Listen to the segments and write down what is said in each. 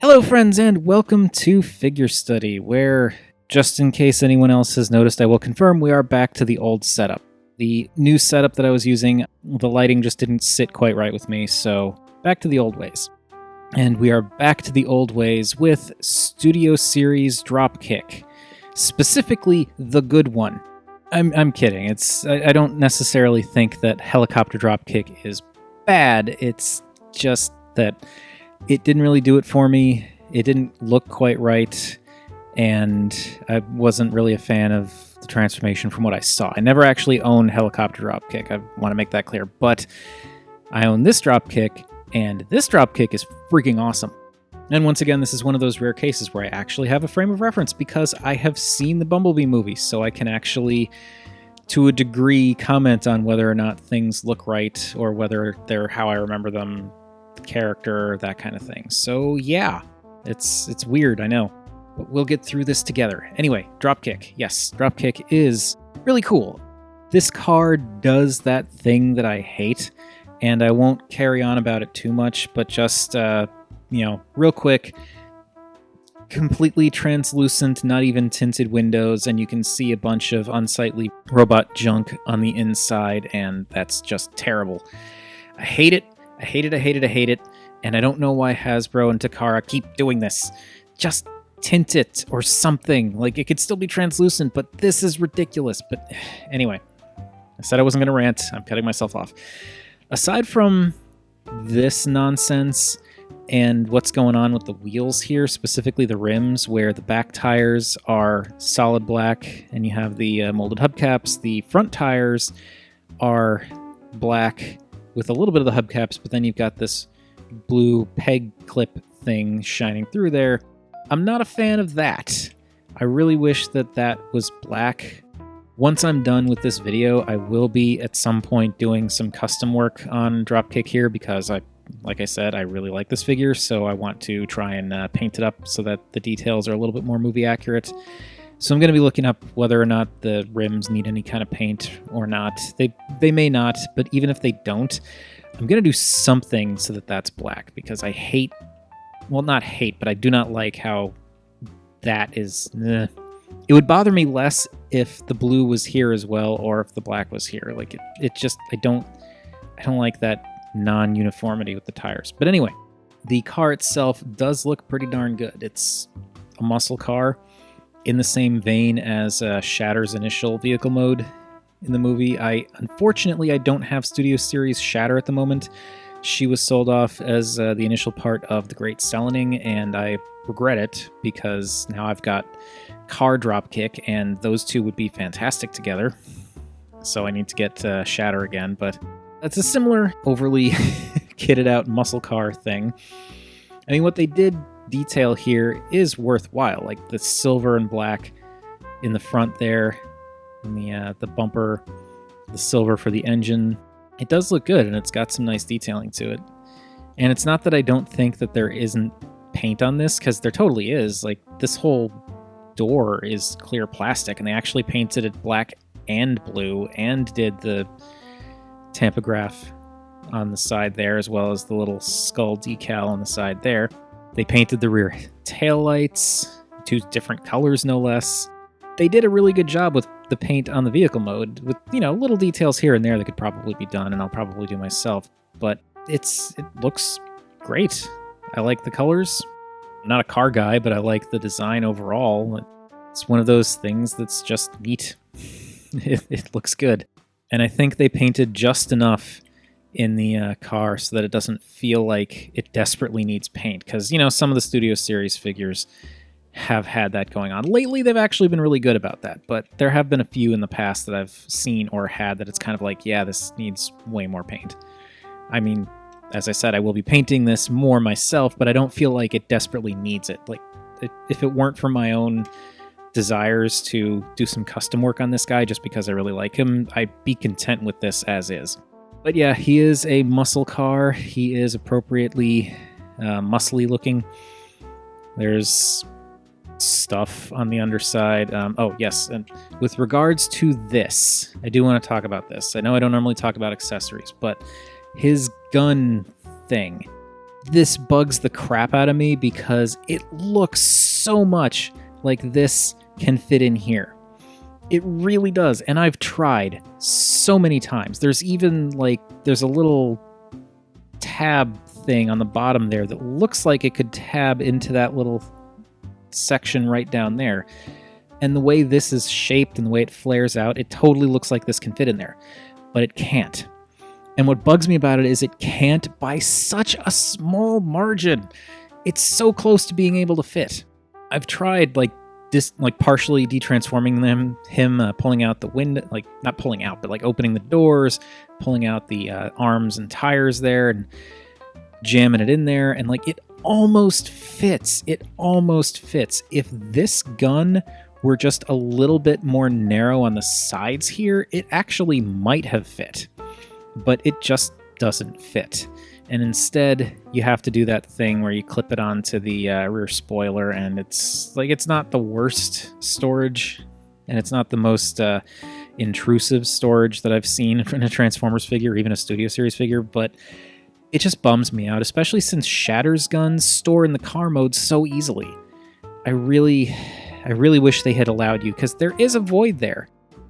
Hello, friends, and welcome to Figure Study, where, just in case anyone else has noticed, I will confirm we are back to the old setup. The new setup that I was using, the lighting just didn't sit quite right with me, so back to the old ways. And we are back to the old ways with Studio Series Dropkick, specifically the good one. I'm kidding. I don't necessarily think that Helicopter Dropkick is bad. It's just that it didn't really do it for me. It didn't look quite right, and I wasn't really a fan of the transformation from what I saw. I never actually owned Helicopter Dropkick. I want to make that clear, but I own this Dropkick, and this Dropkick is freaking awesome. And once again, this is one of those rare cases where I actually have a frame of reference because I have seen the Bumblebee movie, so I can actually, to a degree, comment on whether or not things look right or whether they're how I remember them, the character, that kind of thing. So yeah, it's weird, I know, but we'll get through this together. Anyway, Dropkick. Yes, Dropkick is really cool. This card does that thing that I hate, and I won't carry on about it too much, but just real quick, completely translucent, not even tinted windows, and you can see a bunch of unsightly robot junk on the inside, and that's just terrible. I hate it. I hate it, I hate it, I hate it, and I don't know why Hasbro and Takara keep doing this. Just tint it or something. Like, it could still be translucent, but this is ridiculous. But anyway, I said I wasn't going to rant. I'm cutting myself off. Aside from this nonsense and what's going on with the wheels here, specifically the rims, where the back tires are solid black and you have the molded hubcaps, the front tires are black with a little bit of the hubcaps, but then you've got this blue peg clip thing shining through there. I'm not a fan of that. I really wish that that was black. Once I'm done with this video, I will be at some point doing some custom work on Dropkick here because like I said, I really like this figure, so I want to try and paint it up so that the details are a little bit more movie accurate. So I'm going to be looking up whether or not the rims need any kind of paint or not. They may not, but even if they don't, I'm going to do something so that that's black, because I hate, well, not hate, but I do not like how that is. It would bother me less if the blue was here as well, or if the black was here. Like it just, I don't like that non-uniformity with the tires. But anyway, the car itself does look pretty darn good. It's a muscle car in the same vein as Shatter's initial vehicle mode in the movie. Unfortunately, I don't have Studio Series Shatter at the moment. She was sold off as the initial part of the Great Selening, and I regret it because now I've got Car Dropkick, and those two would be fantastic together. So I need to get Shatter again, but that's a similar overly kitted out muscle car thing. I mean, what they did detail here is worthwhile, like the silver and black in the front there, and the bumper, the silver for the engine. It does look good, and it's got some nice detailing to it. And it's not that I don't think that there isn't paint on this, because there totally is. Like, this whole door is clear plastic, and they actually painted it black and blue, and did the tampograph on the side there, as well as the little skull decal on the side there. They painted the rear taillights, 2 different colors no less. They did a really good job with the paint on the vehicle mode, with, little details here and there that could probably be done, and I'll probably do myself, but it looks great. I like the colors. I'm not a car guy, but I like the design overall. It's one of those things that's just neat. It looks good. And I think they painted just enough in the car so that it doesn't feel like it desperately needs paint, because some of the Studio Series figures have had that going on. Lately, they've actually been really good about that, but there have been a few in the past that I've seen or had that it's kind of like, yeah, this needs way more paint. I mean, as I said, I will be painting this more myself, but I don't feel like it desperately needs it. Like, if it weren't for my own desires to do some custom work on this guy just because I really like him, I'd be content with this as is. But yeah, he is a muscle car. He is appropriately muscly looking. There's stuff on the underside. Oh, yes, and with regards to this, I do want to talk about this. I know I don't normally talk about accessories, but his gun thing. This bugs the crap out of me because it looks so much like this can fit in here. It really does, and I've tried so many times. There's even there's a little tab thing on the bottom there that looks like it could tab into that little section right down there. And the way this is shaped and the way it flares out, it totally looks like this can fit in there, but it can't. And what bugs me about it is it can't by such a small margin. It's so close to being able to fit. I've tried partially detransforming him pulling out the window, not pulling out, but opening the doors, pulling out the arms and tires there and jamming it in there, and it almost fits. It almost fits. If this gun were just a little bit more narrow on the sides here, it actually might have fit, but it just doesn't fit. And instead, you have to do that thing where you clip it onto the rear spoiler, and it's not the worst storage, and it's not the most intrusive storage that I've seen in a Transformers figure, or even a Studio Series figure, but it just bums me out, especially since Shatter's guns store in the car mode so easily. I really wish they had allowed you, because there is a void there.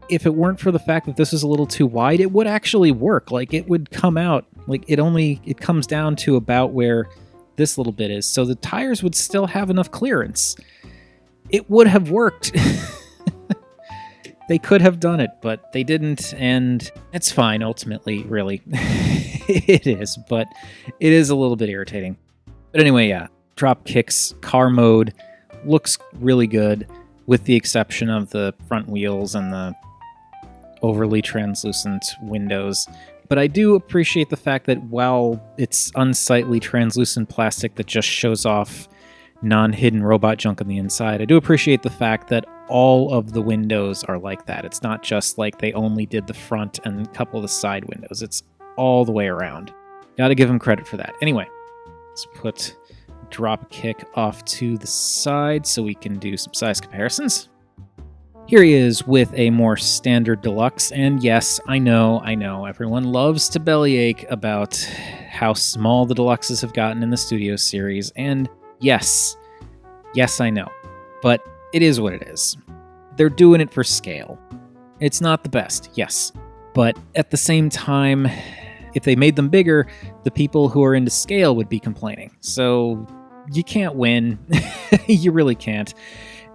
If it weren't for the fact that this is a little too wide, it would actually work. It would come out, it comes down to about where this little bit is. So the tires would still have enough clearance. It would have worked. They could have done it, but they didn't, and it's fine ultimately, really. It is, but it is a little bit irritating. But anyway, yeah, Dropkick's car mode looks really good, with the exception of the front wheels and the overly translucent windows. But I do appreciate the fact that while it's unsightly translucent plastic that just shows off non-hidden robot junk on the inside, I do appreciate the fact that all of the windows are like that. It's not just like they only did the front and a couple of the side windows. It's all the way around. Gotta give him credit for that. Anyway, let's put Dropkick off to the side so we can do some size comparisons. Here he is with a more standard deluxe, and yes, I know, everyone loves to bellyache about how small the deluxes have gotten in the Studio Series, and yes, I know, but it is what it is. They're doing it for scale. It's not the best, yes, but at the same time, if they made them bigger, the people who are into scale would be complaining, so you can't win. You really can't.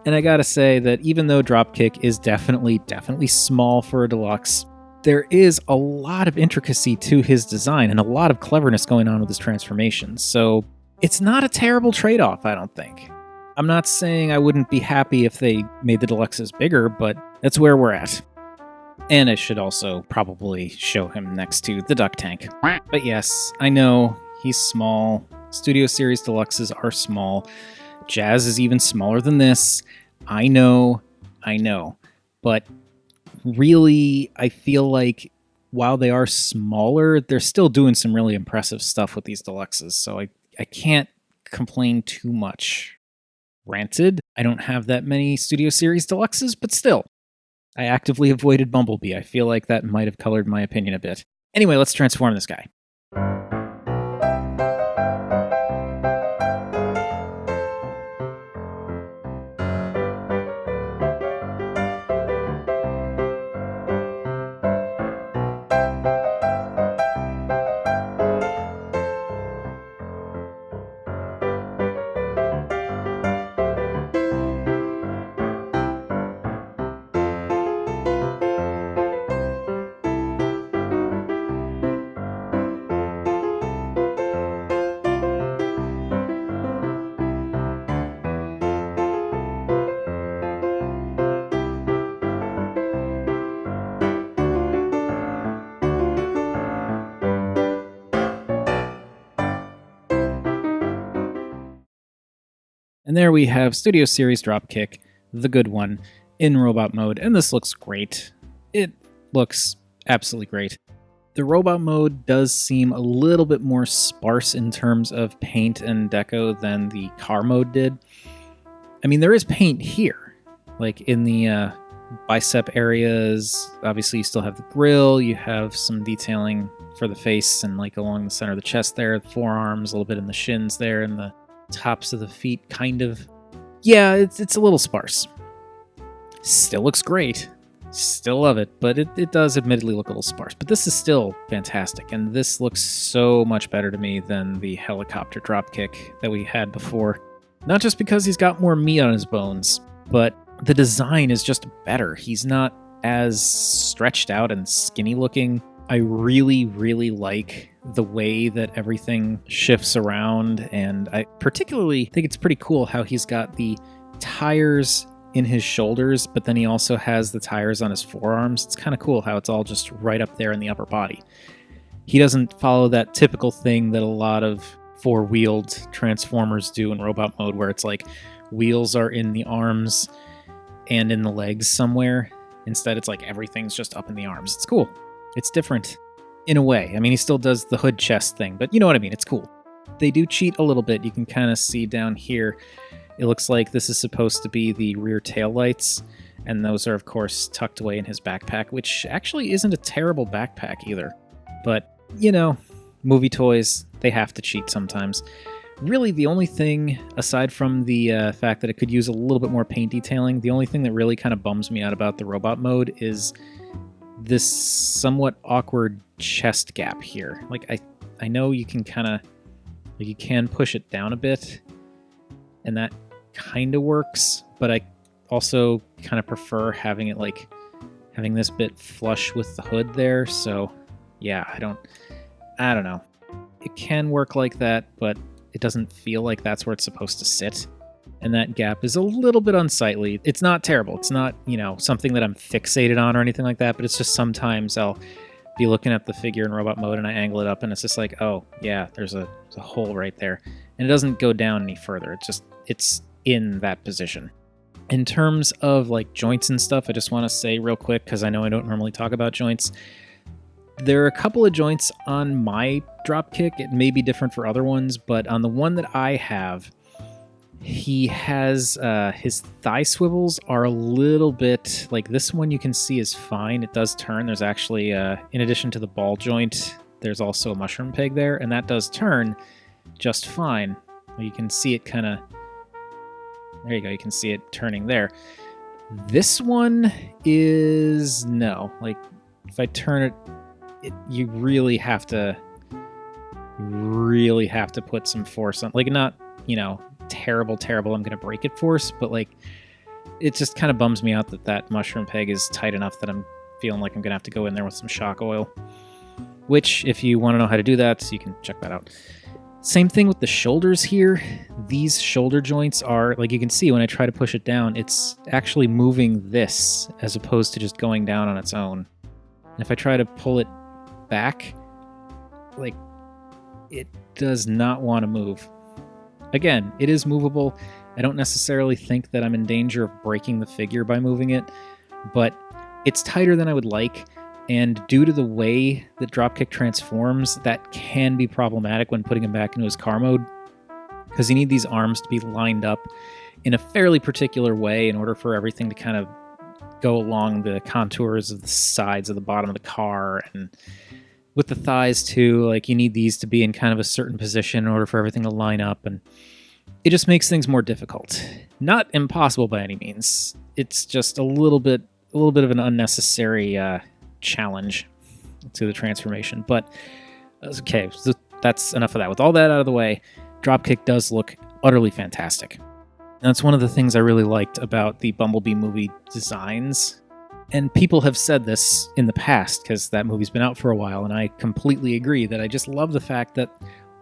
And I gotta say that even though Dropkick is definitely small for a deluxe, there is a lot of intricacy to his design and a lot of cleverness going on with his transformations. So it's not a terrible trade-off, I don't think. I'm not saying I wouldn't be happy if they made the deluxes bigger, but that's where we're at. And I should also probably show him next to the duck tank. But yes, I know he's small. Studio Series deluxes are small. Jazz is even smaller than this. I know. But really, I feel like while they are smaller, they're still doing some really impressive stuff with these deluxes. So I can't complain too much. Granted, I don't have that many Studio Series deluxes, but still, I actively avoided Bumblebee. I feel like that might have colored my opinion a bit. Anyway, let's transform this guy. And there we have Studio Series Dropkick, the good one, in robot mode, and this looks great. It looks absolutely great. The robot mode does seem a little bit more sparse in terms of paint and deco than the car mode did. I mean, there is paint here, like in the bicep areas. Obviously, you still have the grill. You have some detailing for the face and like along the center of the chest there, the forearms, a little bit in the shins there, and the tops of the feet, kind of. Yeah, it's a little sparse. Still looks great. Still love it, but it does admittedly look a little sparse. But this is still fantastic, and this looks so much better to me than the helicopter dropkick that we had before. Not just because he's got more meat on his bones, but the design is just better. He's not as stretched out and skinny looking. I really, really like the way that everything shifts around, and I particularly think it's pretty cool how he's got the tires in his shoulders, but then he also has the tires on his forearms. It's kind of cool how it's all just right up there in the upper body. He doesn't follow that typical thing that a lot of four-wheeled Transformers do in robot mode, where it's like wheels are in the arms and in the legs somewhere. Instead, it's like everything's just up in the arms. It's cool. It's different in a way. I mean, he still does the hood chest thing, but you know what I mean. It's cool. They do cheat a little bit. You can kind of see down here, it looks like this is supposed to be the rear tail lights, and those are, of course, tucked away in his backpack, which actually isn't a terrible backpack either. But, you know, movie toys, they have to cheat sometimes. Really, the only thing, aside from the fact that it could use a little bit more paint detailing, the only thing that really kind of bums me out about the robot mode is this somewhat awkward chest gap here. Like, I know you can kind of, like, you can push it down a bit, and that kind of works, but I also kind of prefer having it, like, having this bit flush with the hood there. So, yeah, I don't know. It can work like that, but it doesn't feel like that's where it's supposed to sit. And that gap is a little bit unsightly. It's not terrible. It's not, you know, something that I'm fixated on or anything like that, but it's just sometimes I'll be looking at the figure in robot mode and I angle it up and it's just like, oh, yeah, there's a hole right there. And it doesn't go down any further. It's in that position. In terms of like joints and stuff, I just want to say real quick, because I know I don't normally talk about joints. There are a couple of joints on my Dropkick. It may be different for other ones, but on the one that I have, he has his thigh swivels are a little bit like this one. You can see is fine. It does turn. There's actually, in addition to the ball joint, there's also a mushroom peg there, and that does turn just fine. You can see it kind of, there you go. You can see it turning there. This one is no. Like if I turn it, you really have to put some force on. Like not, you know, terrible I'm gonna break it force, but like it just kind of bums me out that mushroom peg is tight enough that I'm feeling like I'm gonna have to go in there with some shock oil, which if you want to know how to do that, you can check that out. Same thing with the shoulders here. These shoulder joints are, like you can see when I try to push it down, it's actually moving this as opposed to just going down on its own. And if I try to pull it back, like it does not want to move. Again, it is movable. I don't necessarily think that I'm in danger of breaking the figure by moving it, but it's tighter than I would like. And due to the way that Dropkick transforms, that can be problematic when putting him back into his car mode, because you need these arms to be lined up in a fairly particular way in order for everything to kind of go along the contours of the sides of the bottom of the car. And with the thighs too, like you need these to be in kind of a certain position in order for everything to line up, and it just makes things more difficult. Not impossible by any means. It's just a little bit of an unnecessary challenge to the transformation. But okay, so that's enough of that. With all that out of the way, Dropkick does look utterly fantastic. And that's one of the things I really liked about the Bumblebee movie designs. And people have said this in the past because that movie's been out for a while, and I completely agree that I just love the fact that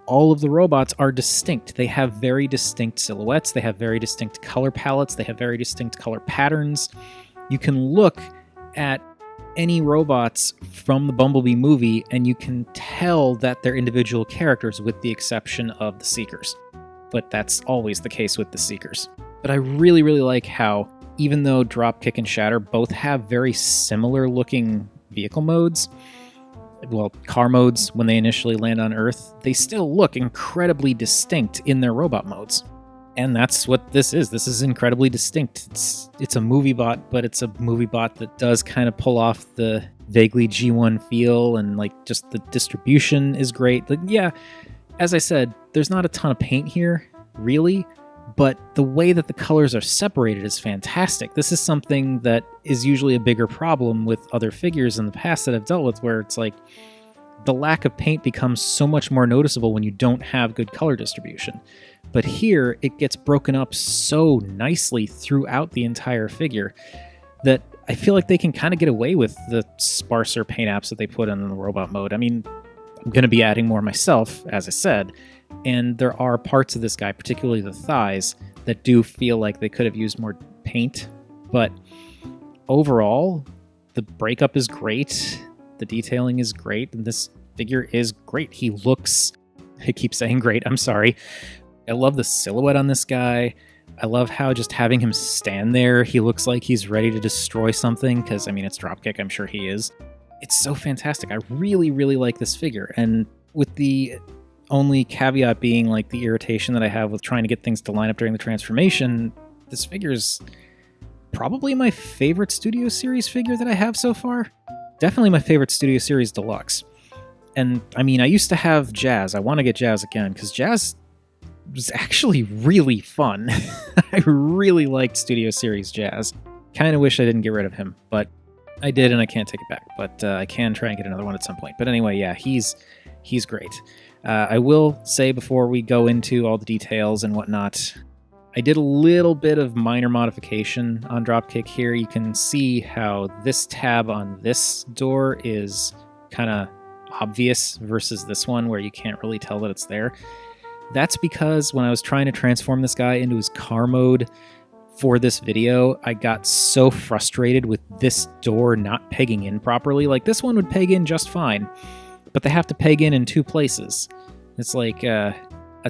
all of the robots are distinct. They have very distinct silhouettes, they have very distinct color palettes, they have very distinct color patterns. You can look at any robots from the Bumblebee movie and you can tell that they're individual characters with the exception of the Seekers. But that's always the case with the Seekers. But I really, really like how even though Dropkick and Shatter both have very similar looking vehicle modes, well, car modes when they initially land on Earth, they still look incredibly distinct in their robot modes. And that's what this is. This is incredibly distinct. It's a movie bot, but it's a movie bot that does kind of pull off the vaguely G1 feel, and like just the distribution is great. Like, yeah, as I said, there's not a ton of paint here, really, but the way that the colors are separated is fantastic. This is something that is usually a bigger problem with other figures in the past that I've dealt with, where it's like the lack of paint becomes so much more noticeable when you don't have good color distribution. But here, it gets broken up so nicely throughout the entire figure that I feel like they can kind of get away with the sparser paint apps that they put in the robot mode. I mean, I'm going to be adding more myself, as I said, and there are parts of this guy, particularly the thighs, that do feel like they could have used more paint. But overall, the breakup is great, the detailing is great, and this figure is great. He looks... I keep saying great, I'm sorry. I love the silhouette on this guy. I love how just having him stand there, he looks like he's ready to destroy something, because, I mean, it's Dropkick, I'm sure he is. It's so fantastic. I really, really like this figure, and with the only caveat being like the irritation that I have with trying to get things to line up during the transformation, this figure's probably my favorite Studio Series figure that I have so far. Definitely my favorite Studio Series Deluxe. And, I mean, I used to have Jazz. I want to get Jazz again, because Jazz was actually really fun. I really liked Studio Series Jazz. Kind of wish I didn't get rid of him, but I did, and I can't take it back. But I can try and get another one at some point. But anyway, yeah, he's great. I will say before we go into all the details and whatnot, I did a little bit of minor modification on Dropkick here. You can see how this tab on this door is kind of obvious versus this one where you can't really tell that it's there. That's because when I was trying to transform this guy into his car mode for this video, I got so frustrated with this door not pegging in properly. Like, this one would peg in just fine, but they have to peg in two places. It's like a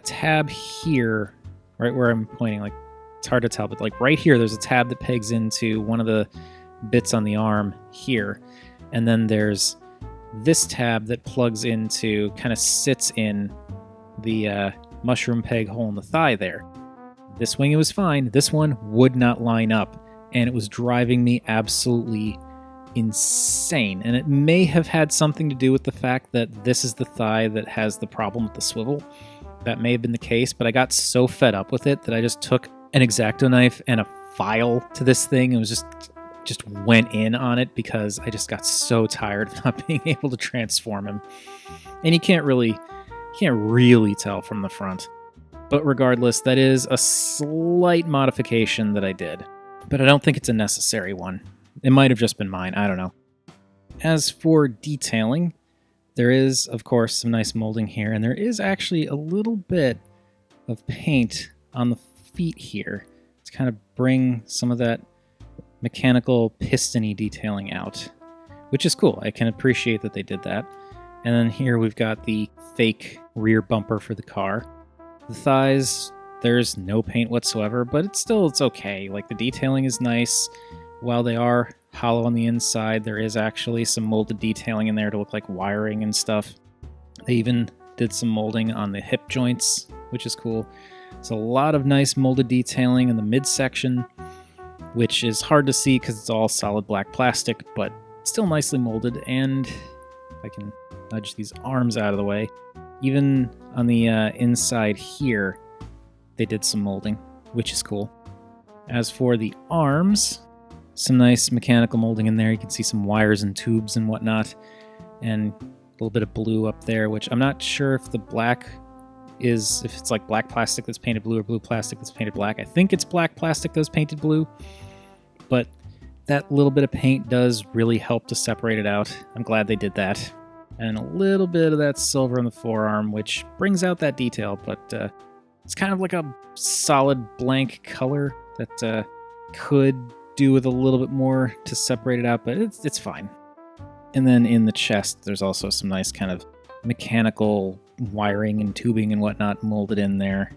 tab here, right where I'm pointing. Like, it's hard to tell, but like right here, there's a tab that pegs into one of the bits on the arm here. And then there's this tab that plugs into, kind of sits in the mushroom peg hole in the thigh there. This wing, it was fine. This one would not line up, and it was driving me absolutely insane. And it may have had something to do with the fact that this is the thigh that has the problem with the swivel. That may have been the case, but I got so fed up with it that I just took an X-Acto knife and a file to this thing and was just went in on it, because I just got so tired of not being able to transform him. And you can't really tell from the front. But regardless, that is a slight modification that I did. But I don't think it's a necessary one. It might have just been mine, I don't know. As for detailing, there is, of course, some nice molding here, and there is actually a little bit of paint on the feet here to kind of bring some of that mechanical piston-y detailing out, which is cool. I can appreciate that they did that. And then here we've got the fake rear bumper for the car. The thighs, there's no paint whatsoever, but it's okay. Like, the detailing is nice. While they are hollow on the inside, there is actually some molded detailing in there to look like wiring and stuff. They even did some molding on the hip joints, which is cool. There's a lot of nice molded detailing in the midsection, which is hard to see because it's all solid black plastic, but still nicely molded. And if I can nudge these arms out of the way, even on the inside here, they did some molding, which is cool. As for the arms, some nice mechanical molding in there. You can see some wires and tubes and whatnot, and a little bit of blue up there, which I'm not sure if the black is, if it's like black plastic that's painted blue or blue plastic that's painted black. I think it's black plastic that's painted blue, but that little bit of paint does really help to separate it out. I'm glad they did that. And a little bit of that silver on the forearm, which brings out that detail, but it's kind of like a solid blank color that could do with a little bit more to separate it out, but it's fine. And then in the chest, there's also some nice kind of mechanical wiring and tubing and whatnot molded in there.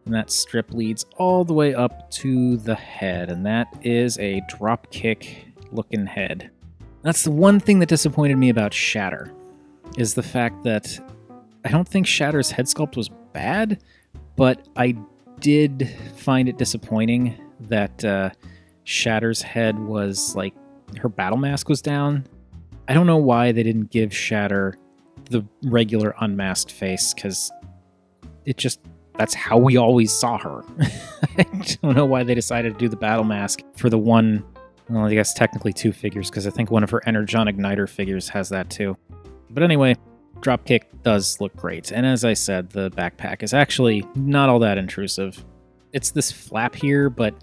And that strip leads all the way up to the head, and that is a Dropkick looking head. That's the one thing that disappointed me about Shatter, is the fact that I don't think Shatter's head sculpt was bad, but I did find it disappointing that Shatter's head was like, her battle mask was down. I don't know why they didn't give Shatter the regular unmasked face, because that's how we always saw her. I don't know why they decided to do the battle mask for the one, well, I guess technically two figures, because I think one of her Energon Igniter figures has that too. But anyway, Dropkick does look great. And as I said, the backpack is actually not all that intrusive. It's this flap here, but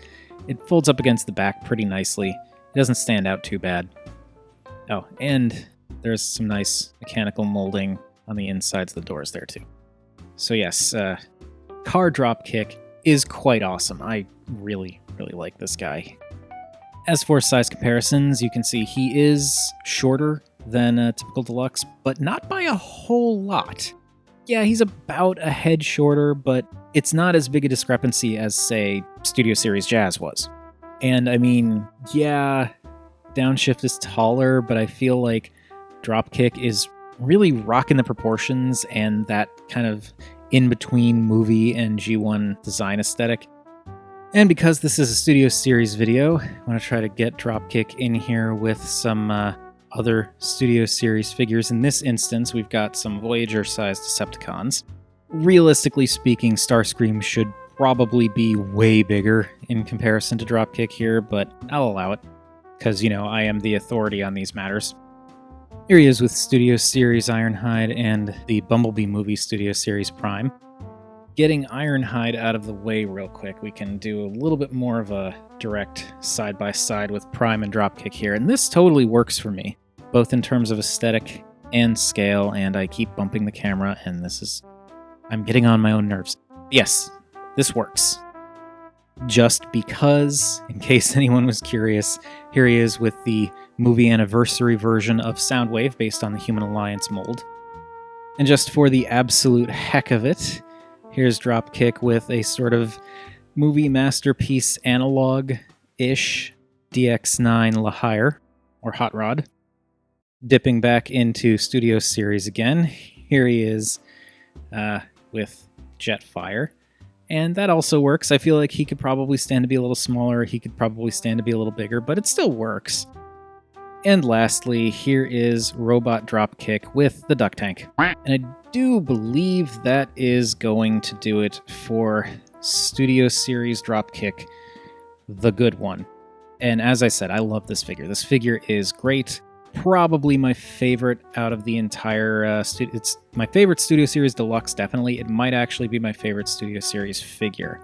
it folds up against the back pretty nicely. It doesn't stand out too bad. Oh, and there's some nice mechanical molding on the insides of the doors there too. So yes, car Dropkick is quite awesome. I really, really like this guy. As for size comparisons, you can see he is shorter than a typical deluxe, but not by a whole lot. Yeah, he's about a head shorter, but it's not as big a discrepancy as, say, Studio Series Jazz was. And I mean, yeah, Downshift is taller, but I feel like Dropkick is really rocking the proportions and that kind of in-between movie and G1 design aesthetic. And because this is a Studio Series video, I want to try to get Dropkick in here with some other Studio Series figures. In this instance, we've got some Voyager-sized Decepticons. Realistically speaking, Starscream should probably be way bigger in comparison to Dropkick here, but I'll allow it, because, you know, I am the authority on these matters. Here he is with Studio Series Ironhide and the Bumblebee movie Studio Series Prime. Getting Ironhide out of the way real quick, we can do a little bit more of a direct side-by-side with Prime and Dropkick here, and this totally works for me, both in terms of aesthetic and scale, and I keep bumping the camera, and I'm getting on my own nerves. Yes, this works. Just because, in case anyone was curious, here he is with the movie anniversary version of Soundwave based on the Human Alliance mold. And just for the absolute heck of it, here's Dropkick with a sort of movie masterpiece analog-ish DX9 Lahire, or Hot Rod. Dipping back into Studio Series again, here he is with Jetfire. And that also works. I feel like he could probably stand to be a little smaller, he could probably stand to be a little bigger, but it still works. And lastly, here is Robot Dropkick with the Duck Tank. And I do believe that is going to do it for Studio Series Dropkick, the good one. And as I said, I love this figure. This figure is great. Probably my favorite out of the entire it's my favorite Studio Series Deluxe, definitely. It might actually be my favorite Studio Series figure.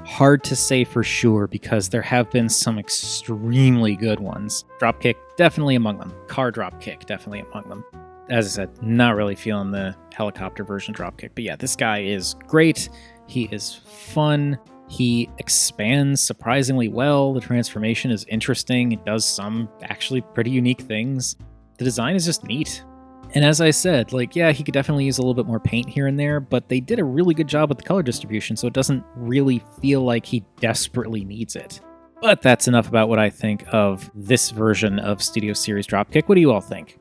Hard to say for sure, because there have been some extremely good ones. Dropkick, definitely among them. Car Dropkick, definitely among them. As I said, not really feeling the helicopter version Dropkick, but yeah, this guy is great. He is fun. He expands surprisingly well. The transformation is interesting. It does some actually pretty unique things. The design is just neat. And as I said, like, yeah, he could definitely use a little bit more paint here and there, but they did a really good job with the color distribution, so it doesn't really feel like he desperately needs it. But that's enough about what I think of this version of Studio Series Dropkick. What do you all think?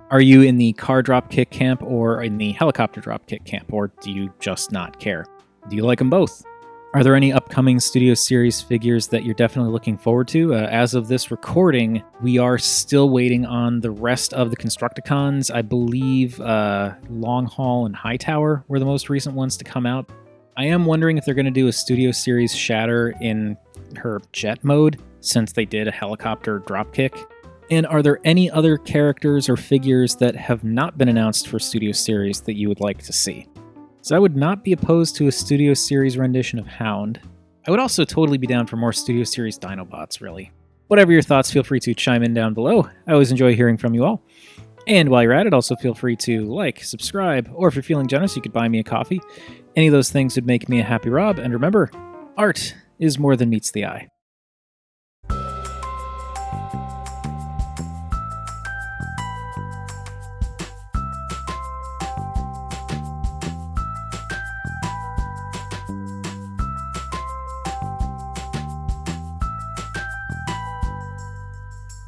Are you in the car Dropkick camp or in the helicopter Dropkick camp, or do you just not care? Do you like them both? Are there any upcoming Studio Series figures that you're definitely looking forward to? As of this recording, we are still waiting on the rest of the Constructicons. I believe Long Haul and Hightower were the most recent ones to come out. I am wondering if they're going to do a Studio Series Shatter in her jet mode, since they did a helicopter Dropkick. And are there any other characters or figures that have not been announced for Studio Series that you would like to see? So I would not be opposed to a Studio Series rendition of Hound. I would also totally be down for more Studio Series Dinobots, really. Whatever your thoughts, feel free to chime in down below. I always enjoy hearing from you all. And while you're at it, also feel free to like, subscribe, or if you're feeling generous, you could buy me a coffee. Any of those things would make me a happy Rob. And remember, art is more than meets the eye.